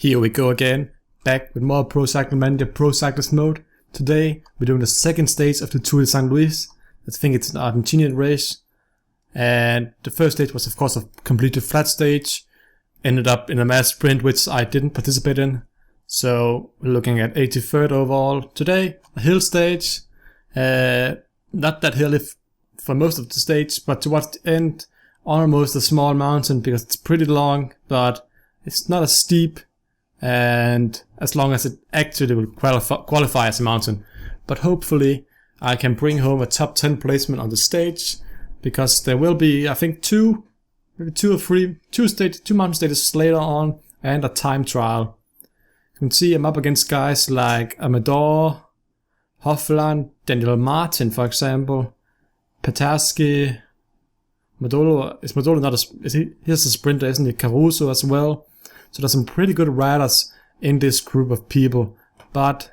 Here we go again, back with more Pro Cycling Manager Pro Cyclist mode. Today we're doing the second stage of the Tour de St. Louis. I think it's an Argentinian race. And the first stage was of course a completely flat stage. Ended up in a mass sprint which I didn't participate in. So we're looking at 83rd overall. Today, a hill stage. Not that hilly for most of the stage, but towards the end, almost a small mountain because it's pretty long, but it's not as steep. And as long as it actually will qualify as a mountain. But hopefully I can bring home a top 10 placement on the stage, because there will be, I think, two mountain stages later on and a time trial. You can see I'm up against guys like Amador, Hofland, Daniel Martin, for example, Petarski, Madolo. Is Madolo not he's a sprinter, isn't he? Caruso as well. So there's some pretty good riders in this group of people, but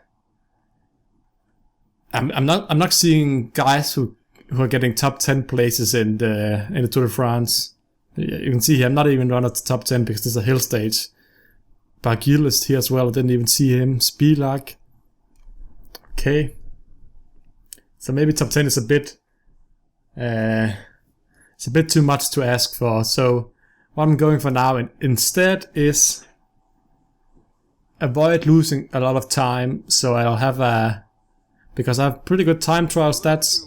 I'm not seeing guys who are getting top 10 places in the Tour de France. You can see here I'm not even running at the top 10 because there's a hill stage. Barguil is here as well. I didn't even see him. Spilak. Okay. So maybe top 10 is a bit it's a bit too much to ask for. So what I'm going for now instead is avoid losing a lot of time. So I'll have because I have pretty good time trial stats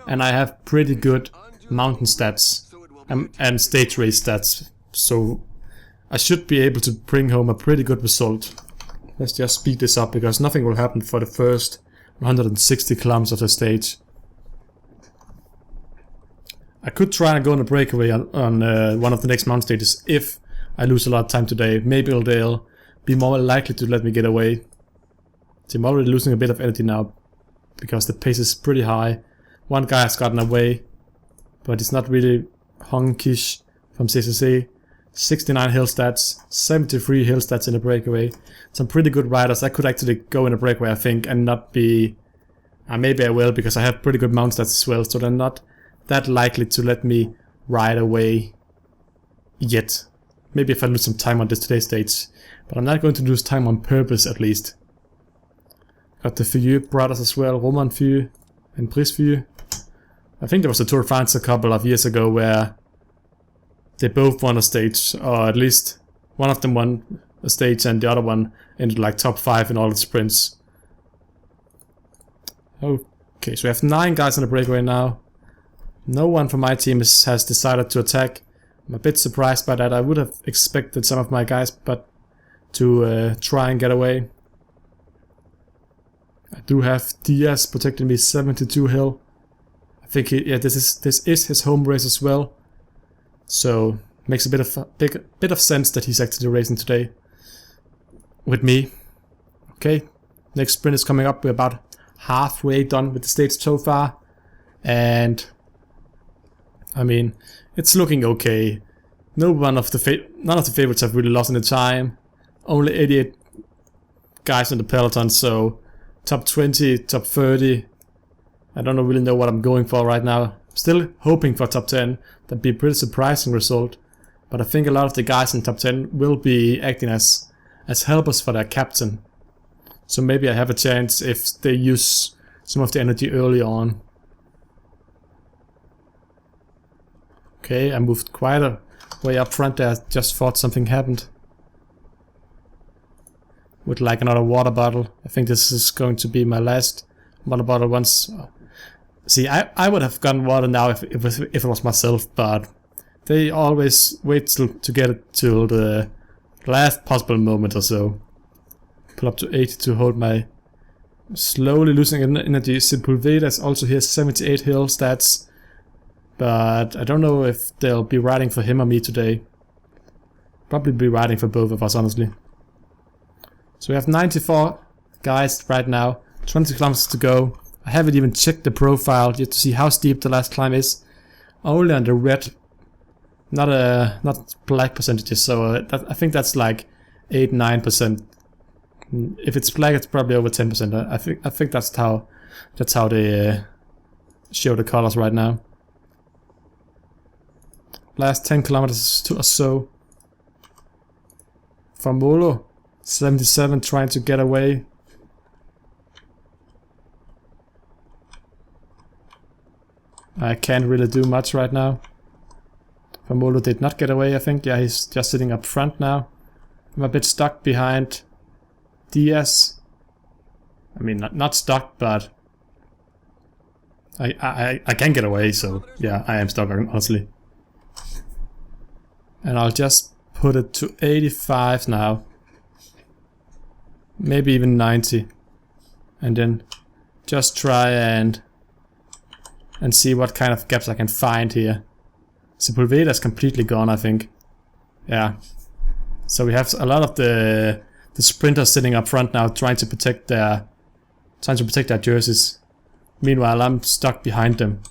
and I have pretty good mountain stats and stage race stats. So I should be able to bring home a pretty good result. Let's just speed this up because nothing will happen for the first 160 kilometers of the stage. I could try and go on a breakaway on one of the next mountain stages if I lose a lot of time today. Maybe they'll be more likely to let me get away. See, I'm already losing a bit of energy now because the pace is pretty high. One guy has gotten away, but it's not really honkish from CCC. 69 hill stats, 73 hill stats in a breakaway. Some pretty good riders. I could actually go in a breakaway, I think, and not be... maybe I will, because I have pretty good mountain stats as well, so they're not that likely to let me ride away yet. Maybe if I lose some time on this today's stage, but I'm not going to lose time on purpose, at least. Got the Filleux brothers as well, Roman Filleux and Brice Filleux. I think there was a Tour de France a couple of years ago where they both won a stage, or at least one of them won a stage and the other one ended like top 5 in all the sprints. Okay, so we have 9 guys on the breakaway now. No one from my team has decided to attack. I'm a bit surprised by that. I would have expected some of my guys to try and get away. I do have Diaz protecting me 72 hill. I think this is his home race as well. So makes a bit of sense that he's actually racing today with me. Okay, next sprint is coming up. We're about halfway done with the stage so far, and I mean it's looking okay. None of the favorites have really lost any time. Only 88 guys in the peloton, so top 20, top 30. I don't really know what I'm going for right now. Still hoping for top 10. That'd be a pretty surprising result. But I think a lot of the guys in top 10 will be acting as helpers for their captain. So maybe I have a chance if they use some of the energy early on. Okay, I moved quite a way up front there. I just thought something happened. With like another water bottle. I think this is going to be my last water bottle once. See, I would have gotten water now if it was myself, but they always wait to get it till the last possible moment or so. Pull up to 80 to hold my slowly losing energy. Sepulveda is also here, 78 hill stats, but I don't know if they'll be riding for him or me today. Probably be riding for both of us, honestly. So we have 94 guys right now, 20 kilometers to go. I haven't even checked the profile yet to see how steep the last climb is. Only on the red, not black percentages. So I think that's like 8-9%. If it's black, it's probably over 10%. I think that's how they show the colors right now. Last 10 kilometers or so. Famolo 77 trying to get away. I can't really do much right now. Famolo did not get away, I think. Yeah, he's just sitting up front now. I'm a bit stuck behind Diaz. I mean, not stuck, but I can get away, so yeah, I am stuck, honestly. And I'll just put it to 85 now. Maybe even 90. And then just try and see what kind of gaps I can find here. Sepulveda's completely gone, I think. Yeah. So we have a lot of the sprinters sitting up front now, trying to protect their jerseys. Meanwhile, I'm stuck behind them.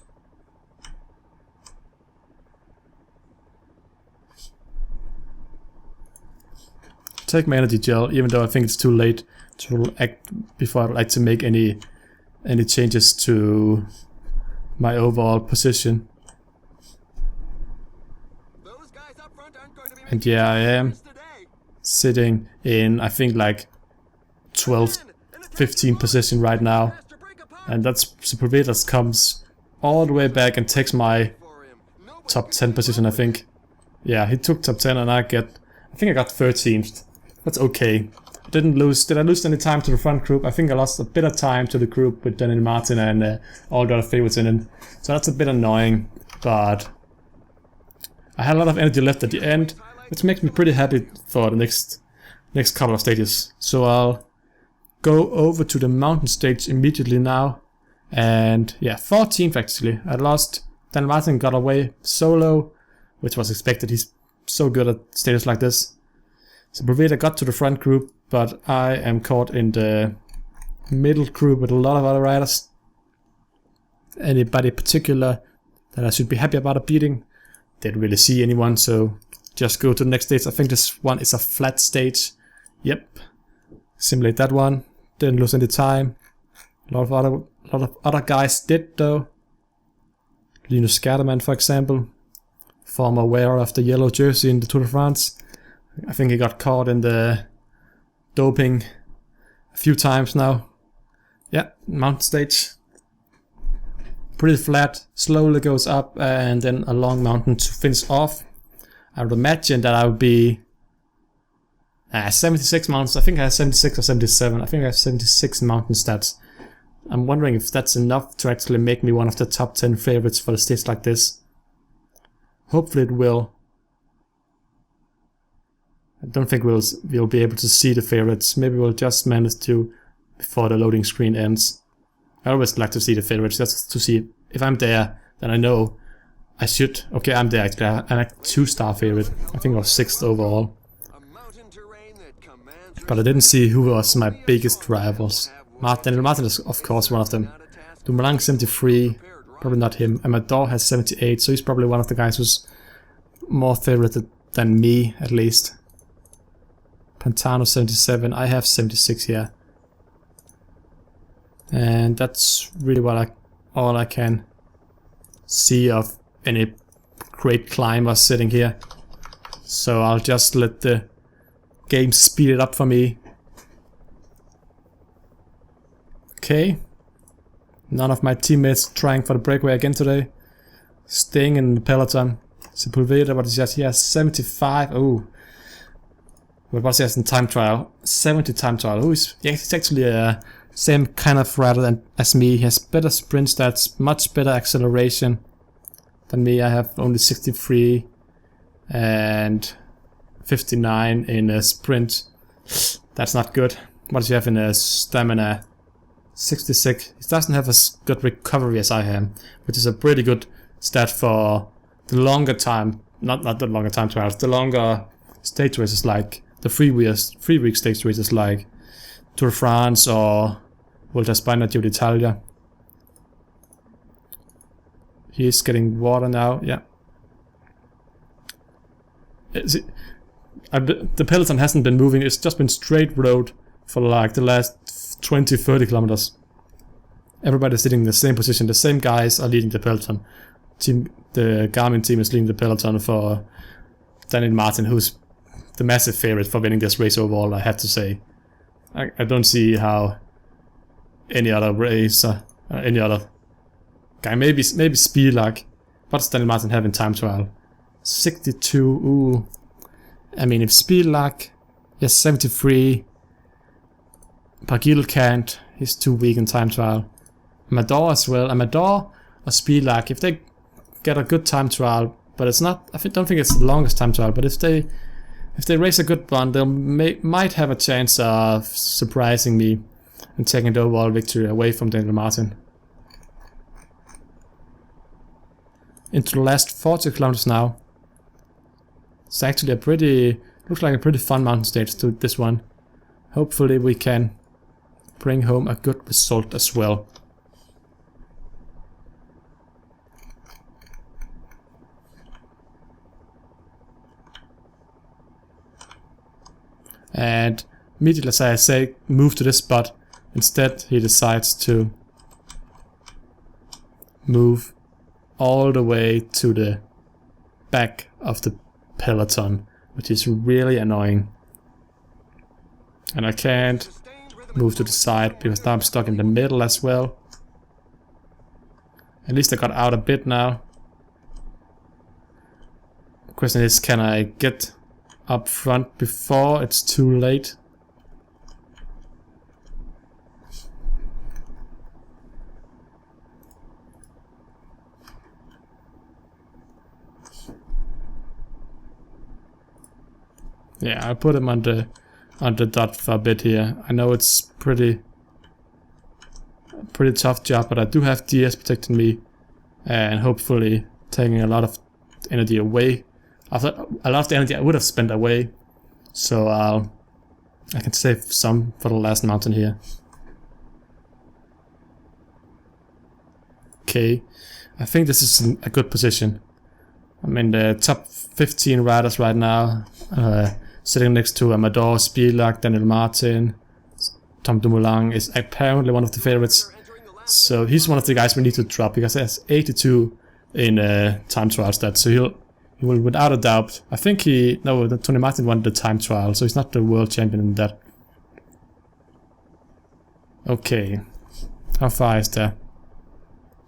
Take my energy gel, even though I think it's too late to act before I'd like to make any changes to my overall position. And yeah, I am sitting in, I think, like 12th, 15th position right now. And that's Sepulveda comes all the way back and takes my top 10 position, I think. Yeah, he took top 10 and I think I got 13th. That's okay. Did I lose any time to the front group? I think I lost a bit of time to the group with Daniel Martin and all the other favorites in it. So that's a bit annoying, but I had a lot of energy left at the end, which makes me pretty happy for the next couple of stages. So I'll go over to the mountain stage immediately now. And yeah, 14th actually. I lost. Daniel Martin got away solo, which was expected. He's so good at stages like this. So Sepulveda got to the front group, but I am caught in the middle group with a lot of other riders. Anybody particular that I should be happy about beating? Didn't really see anyone, so just go to the next stage. I think this one is a flat stage. Yep. Simulate that one. Didn't lose any time. A lot of other guys did though. Linus Skarderman, for example, former wearer of the yellow jersey in the Tour de France. I think he got caught in the doping a few times now. Yeah, mountain stage. Pretty flat, slowly goes up and then a long mountain to finish off. I would imagine that I would be 76 mountains. I think I have 76 or 77. I think I have 76 mountain stats. I'm wondering if that's enough to actually make me one of the top 10 favorites for the stage like this. Hopefully it will. I don't think we'll be able to see the favorites. Maybe we'll just manage to before the loading screen ends. I always like to see the favorites, just to see if I'm there, then I know I should. Okay, I'm there actually. I'm a 2-star favorite. I think I was 6th overall. But I didn't see who was my biggest rivals. Daniel Martin is of course one of them. Dumoulin 73, probably not him. Amador has 78, so he's probably one of the guys who's more favorited than me, at least. Pantano 77, I have 76 here. And that's really what all I can see of any great climbers sitting here. So I'll just let the game speed it up for me. Okay. None of my teammates trying for the breakaway again today. Staying in the peloton. Sepulveda, what is he has? He has 75. Oh. What was he has in time trial? 70 time trial. Oh, he's actually a same kind of rider as me. He has better sprint stats, much better acceleration than me. I have only 63 and 59 in a sprint. That's not good. What does he have in a stamina? 66. He doesn't have as good recovery as I am, which is a pretty good stat for the longer time, not the longer time trials, the longer stage races like the 3 week stage races like Tour de France or Volta a Spagna Giro d'Italia. He's getting water now, yeah. The peloton hasn't been moving, it's just been straight road for like the last 20-30 kilometers. Everybody's sitting in the same position, the same guys are leading the peloton. The Garmin team is leading the peloton for Daniel Martin, who's the massive favorite for winning this race overall, I have to say. I don't see how any other racer, any other guy, maybe Speedluck, but Daniel Martin having time trial. 62, ooh. I mean, if Speedluck, yes, 73. Pargil can't, he's too weak in time trial. Amador as well. Amador or Speedluck, if they get a good time trial, but it's not, don't think it's the longest time trial, but if they race a good one, they might have a chance of surprising me and taking the overall victory away from Daniel Martin. Into the last 40 kilometers now. It's actually looks like a pretty fun mountain stage to this one. Hopefully we can bring home a good result as well. And immediately as I say move to this spot, instead he decides to move all the way to the back of the peloton, which is really annoying. And I can't move to the side because now I'm stuck in the middle as well. At least I got out a bit now. The question is, can I get up front before it's too late? Yeah, I'll put him on the dot for a bit here. I know it's pretty tough job, but I do have DS protecting me and hopefully taking a lot of energy away. After a lot of the energy I would have spent away, so I can save some for the last mountain here. Okay, I think this is a good position. I'm in the top 15 riders right now, sitting next to Amador, Speedluck, Daniel Martin. Tom Dumoulin is apparently one of the favorites, so he's one of the guys we need to drop because he has 82 in time trial stats, so he will without a doubt. I think Tony Martin won the time trial, so he's not the world champion in that. Okay, how far is there?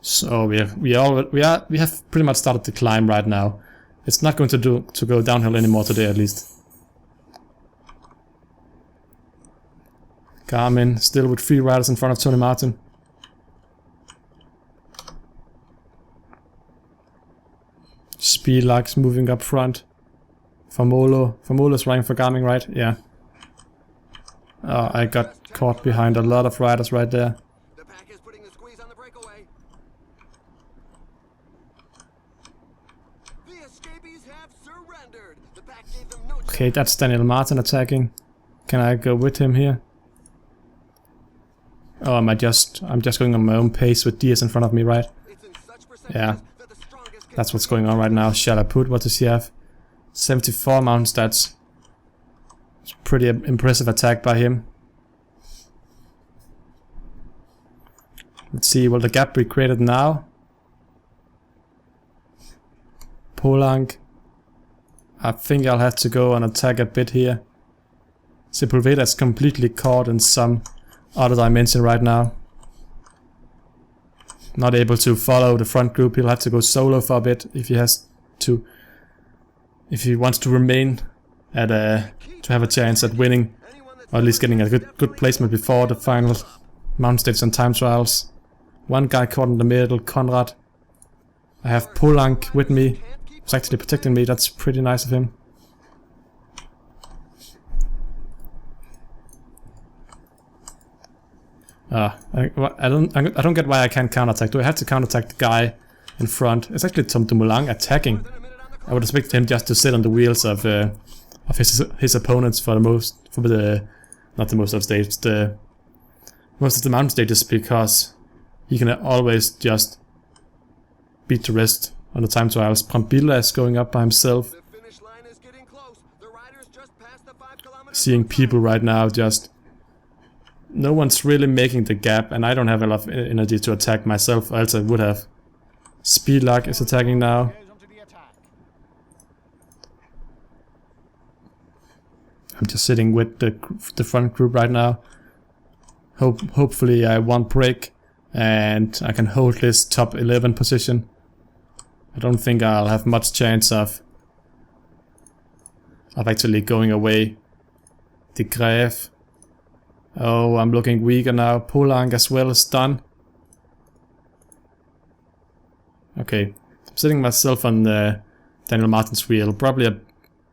So we have pretty much started the climb right now. It's not going to go downhill anymore today, at least. Garmin still with 3 riders in front of Tony Martin. Speedluck's moving up front. Famolo's riding for Garmin, right? Yeah. Oh, I got caught behind a lot of riders right there. The pack is putting the squeeze on the breakaway. The escapees have surrendered. The pack gave them no. Okay, that's Daniel Martin attacking. Can I go with him here? Oh, I'm just going on my own pace with DS in front of me, right? Yeah. That's what's going on right now. Shall I put? What does he have? 74 mountain stats. It's pretty impressive attack by him. Let's see, will the gap be created now? Polanc. I think I'll have to go and attack a bit here. Sepulveda's completely caught in some other dimension right now. Not able to follow the front group. He'll have to go solo for a bit if he has to. If he wants to remain at to have a chance at winning, or at least getting a good placement before the final mountain stage and time trials. One guy caught in the middle, Conrad. I have Polanc with me. He's actually protecting me. That's pretty nice of him. I don't get why I can't counterattack. Do I have to counterattack the guy in front? It's actually Tom Dumoulin attacking. I would expect him just to sit on the wheels of his opponents for most of the mountain stages, because he can always just beat the rest on the time trials. Brambilla is going up by himself. Seeing people right now, just no one's really making the gap, and I don't have enough energy to attack myself, else I would have. Speedluck is attacking now. I'm just sitting with the front group right now. Hopefully I won't break and I can hold this top 11 position. I don't think I'll have much chance of actually going away. De Graaf. Oh, I'm looking weaker now. Polang as well is done. Okay, I'm sitting myself on Daniel Martin's wheel. Probably a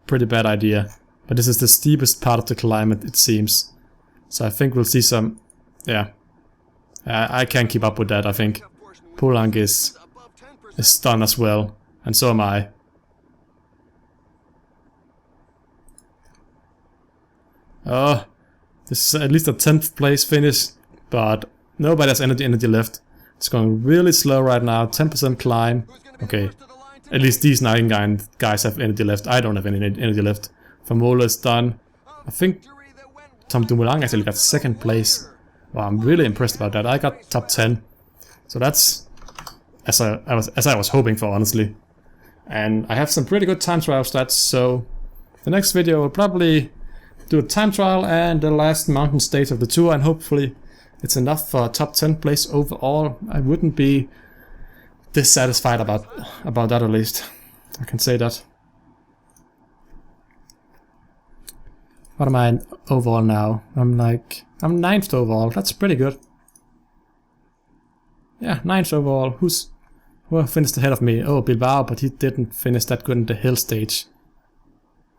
pretty bad idea. But this is the steepest part of the climate, it seems. So I think we'll see some... Yeah. I can't keep up with that, I think. Polang is done as well. And so am I. Oh, this is at least a 10th place finish. But nobody has energy left. It's going really slow right now. 10% climb. Okay. At least these 9 guys have energy left. I don't have any energy left. Famola is done. I think Tom Dumoulin actually got 2nd place. Wow, I'm really impressed about that. I got top 10. So that's as I was hoping for, honestly. And I have some pretty good time trial stats, so the next video will probably do a time trial and the last mountain stage of the tour, and hopefully it's enough for a top 10 place overall. I wouldn't be dissatisfied about that, at least. I can say that. What am I overall now? I'm 9th overall. That's pretty good. Yeah, 9th overall. Who finished ahead of me? Oh, Bilbao, but he didn't finish that good in the hill stage.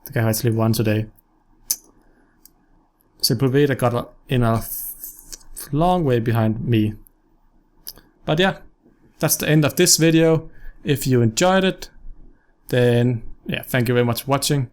The guy who actually won today. Sepulveda got in a long way behind me. But yeah, that's the end of this video. If you enjoyed it, then yeah, thank you very much for watching.